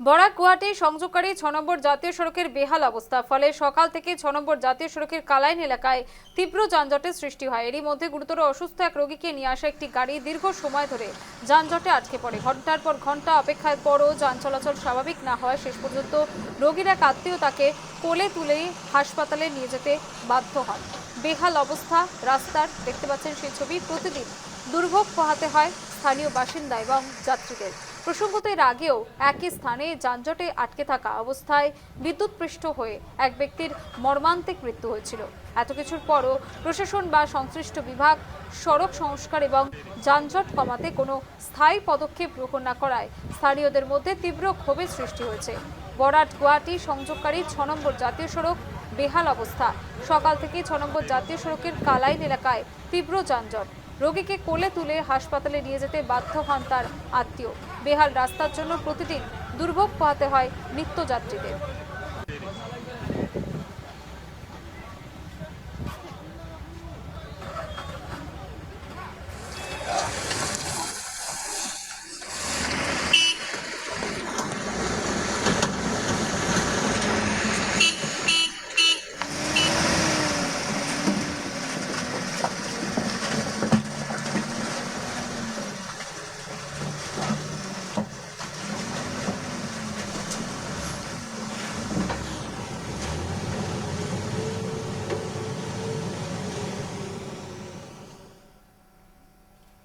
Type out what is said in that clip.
বরাক গুয়াহাটি সংযোগকারী ৬ নম্বর জাতীয় সড়কের বেহাল অবস্থা, ফলে সকাল থেকে ৬ নম্বর জাতীয় সড়কের কালাইন এলাকায় তীব্র যানজটের সৃষ্টি হয়। এরই মধ্যে গুরুতর অসুস্থ এক রোগীকে নিয়ে আসা একটি গাড়ি দীর্ঘ সময় ধরে যানজটে আটকে পড়ে। ঘন্টার পর ঘন্টা অপেক্ষার পরও যান চলাচল স্বাভাবিক না হয় শেষ পর্যন্ত রোগীর এক আত্মীয় তাকে কোলে তুলে হাসপাতালে নিয়ে যেতে বাধ্য হন। বেহাল অবস্থা রাস্তার, দেখতে পাচ্ছেন সেই ছবি। প্রতিদিন দুর্ভোগ পোহাতে হয় স্থানীয় বাসিন্দা এবং যাত্রীদের। প্রসঙ্গত এর আগেও একই স্থানে যানজটে আটকে থাকা অবস্থায় বিদ্যুৎপৃষ্ট হয়ে এক ব্যক্তির মর্মান্তিক মৃত্যু হয়েছিল। এত কিছুর পরও প্রশাসন বা সংশ্লিষ্ট বিভাগ সড়ক সংস্কার এবং যানজট কমাতে কোনো স্থায়ী পদক্ষেপ গ্রহণ না করায় স্থানীয়দের মধ্যে তীব্র ক্ষোভের সৃষ্টি হয়েছে। বরাক গুয়াহাটি সংযোগকারী ৬ নম্বর জাতীয় সড়ক বেহাল অবস্থা। সকাল থেকেই ৬ নম্বর জাতীয় সড়কের কালাইন এলাকায় তীব্র যানজট। রোগীকে কোলে তুলে হাসপাতালে নিয়ে যেতে বাধ্য হন তার আত্মীয়। বেহাল রাস্তার জন্য প্রতিদিন দুর্ভোগ পোহাতে হয় নিত্যযাত্রীদের।